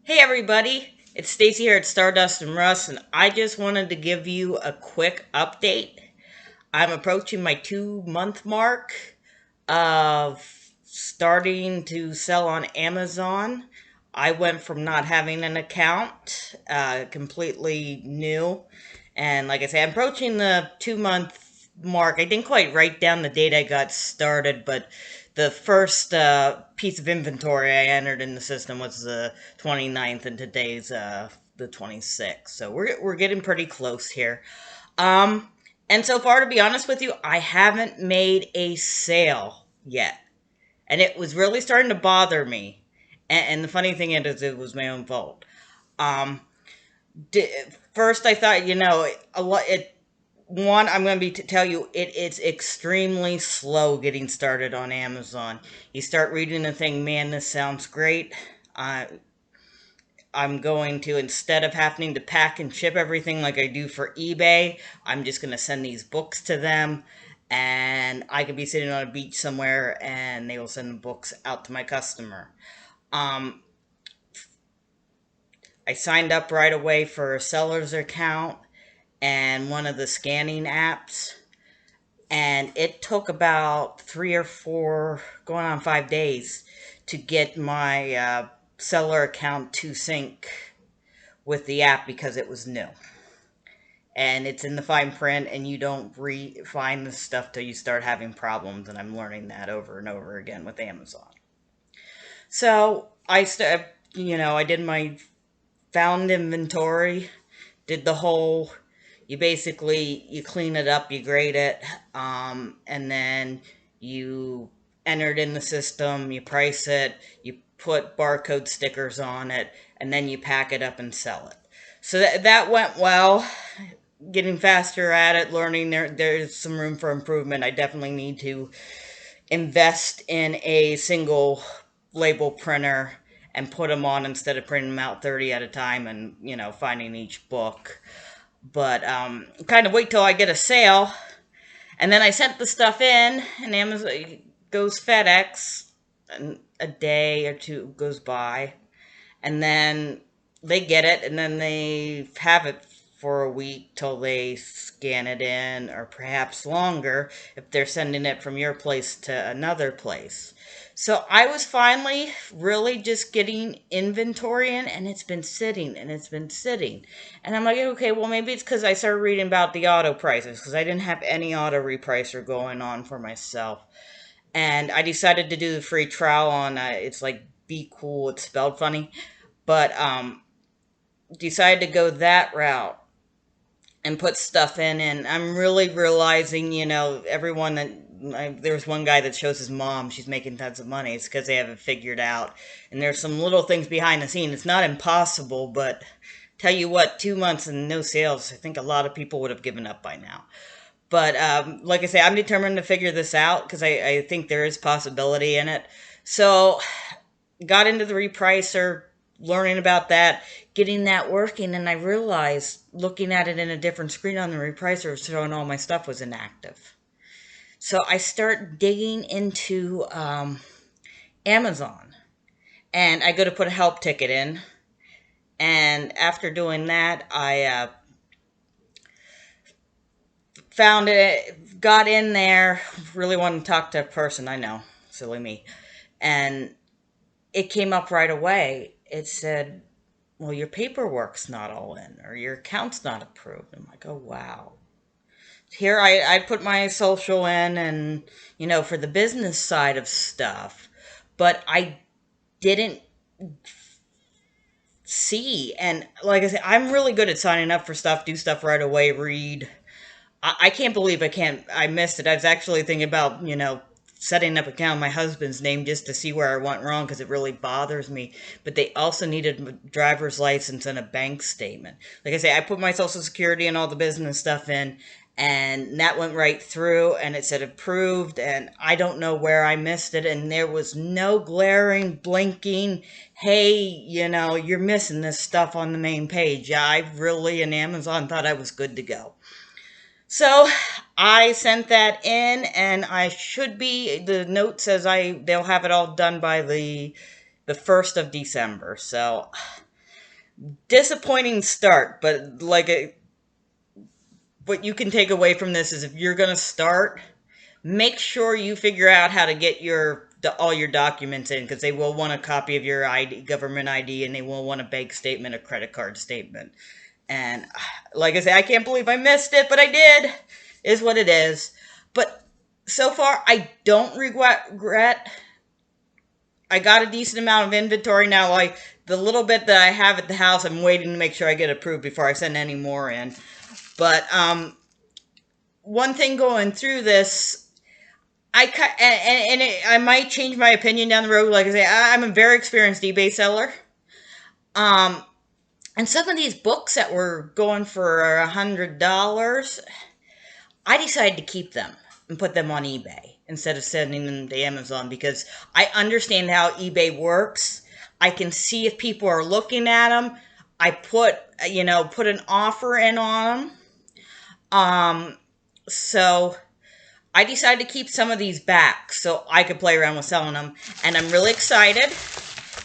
Hey everybody, it's Stacy here at Stardust and Russ, and I just wanted to give you a quick update. I'm approaching my 2 month mark of starting to sell on Amazon. I went from not having an account, completely new, and like I say, I'm approaching the 2 month mark. I didn't quite write down the date I got started, but the first piece of inventory I entered in the system was the 29th, and today's the 26th. So we're getting pretty close here. Um, and so far, to be honest with you, I haven't made a sale yet. And it was really starting to bother me. And the funny thing is, it was my own fault. Um, First, I thought, a lot. I'm going to tell you, it is extremely slow getting started on Amazon. You start reading the thing, man, this sounds great. Uh, I'm going to, instead of having to pack and ship everything like I do for eBay, I'm just going to send these books to them. And I could be sitting on a beach somewhere and they will send the books out to my customer. Um, I signed up right away for a seller's account and one of the scanning apps. And it took about 3 or 4, going on 5 days, to get my seller account to sync with the app because it was new. And it's in the fine print, and you don't find the stuff till you start having problems. And I'm learning that over and over again with Amazon. So I did my found inventory, did the whole. You clean it up, you grade it, and then you enter it in the system, you price it, you put barcode stickers on it, and then you pack it up and sell it. So that went well. Getting faster at it, learning there's some room for improvement. I definitely need to invest in a single label printer and put them on instead of printing them out 30 at a time and finding each book. But kind of wait till I get a sale, and then I sent the stuff in, and Amazon goes FedEx, and a day or two goes by, and then they get it, and then they have it for a week till they scan it in, or perhaps longer if they're sending it from your place to another place. So I was finally really just getting inventory in, and it's been sitting and it's been sitting. And I'm like, okay, well, maybe it's because I started reading about the auto prices because I didn't have any auto repricer going on for myself. And I decided to do the free trial on it's like Be Cool, it's spelled funny, but decided to go that route and put stuff in. And I'm really realizing, everyone there's one guy that shows his mom, she's making tons of money. It's because they have it figured out. And there's some little things behind the scene. It's not impossible, but tell you what, 2 months and no sales, I think a lot of people would have given up by now. But like I say, I'm determined to figure this out because I think there is possibility in it. So got into the repricer, learning about that, getting that working, and I realized looking at it in a different screen on the repricer showing all my stuff was inactive. So I start digging into Amazon, and I go to put a help ticket in. And after doing that, I found it, got in there, really wanted to talk to a person. I know, silly me. And it came up right away. It said, well, your paperwork's not all in, or your account's not approved. I'm like, oh, wow. Here I put my social in, and, for the business side of stuff, but I didn't see. And like I said, I'm really good at signing up for stuff, do stuff right away, read. I can't believe I missed it. I was actually thinking about, setting up an account in my husband's name just to see where I went wrong because it really bothers me. But they also needed a driver's license and a bank statement. Like I say, I put my social security and all the business stuff in, and that went right through, and it said approved, and I don't know where I missed it, and there was no glaring, blinking, hey, you're missing this stuff on the main page. Yeah, I really, in Amazon, thought I was good to go. So I sent that in, and I should be. The note says they'll have it all done by the 1st of December. So Disappointing start, but what you can take away from this is if you're going to start, make sure you figure out how to get all your documents in, because they will want a copy of your ID, government ID, and they will want a bank statement, a credit card statement. And like I say, I can't believe I missed it, but I did. Is what it is. But so far, I don't regret. I got a decent amount of inventory now. Like the little bit that I have at the house, I'm waiting to make sure I get approved before I send any more in. But one thing going through this, I might change my opinion down the road. Like I say, I'm a very experienced eBay seller. Um, and some of these books that were going for $100, I decided to keep them and put them on eBay instead of sending them to Amazon, because I understand how eBay works. I can see if people are looking at them. I put an offer in on them. So I decided to keep some of these back so I could play around with selling them. And I'm really excited.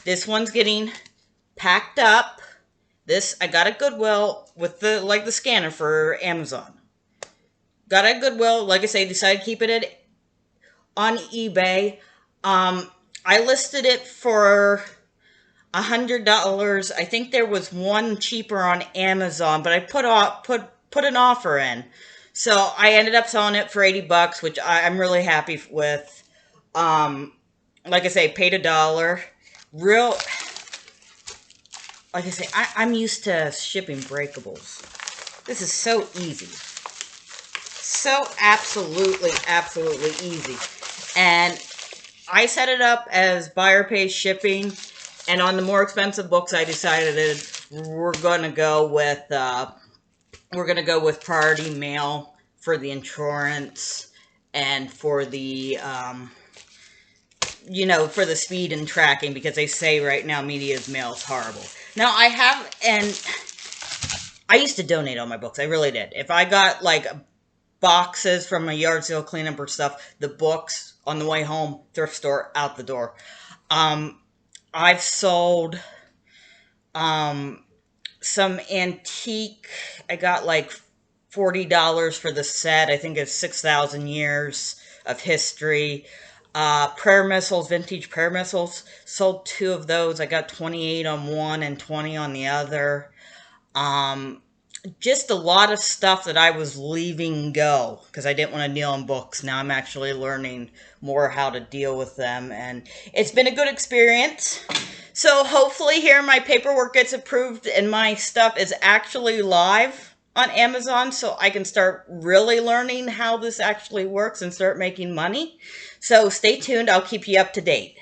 This one's getting packed up. I got a Goodwill with the scanner for Amazon. Got a Goodwill, like I say, decided to keep it on eBay. I listed it for $100. I think there was one cheaper on Amazon, but I put an offer in. So I ended up selling it for $80, which I'm really happy with. Like I say, paid $1. Like I say, I'm used to shipping breakables. This is so easy. So absolutely easy. And I set it up as buyer pays shipping. And on the more expensive books, I decided we're going to go with priority mail for the insurance and for the for the speed and tracking, because they say right now media's mail is horrible. Now I used to donate all my books. I really did. If I got like boxes from a yard sale cleanup or stuff, the books on the way home, thrift store, out the door. I've sold some antique. I got like $40 for the set. I think it's 6,000 years of history. Prayer missiles, vintage prayer missiles. Sold 2 of those. I got 28 on one and 20 on the other. Just a lot of stuff that I was leaving go because I didn't want to deal in books. Now I'm actually learning more how to deal with them, and it's been a good experience. So hopefully here my paperwork gets approved and my stuff is actually live on Amazon, so I can start really learning how this actually works and start making money. So stay tuned. I'll keep you up to date.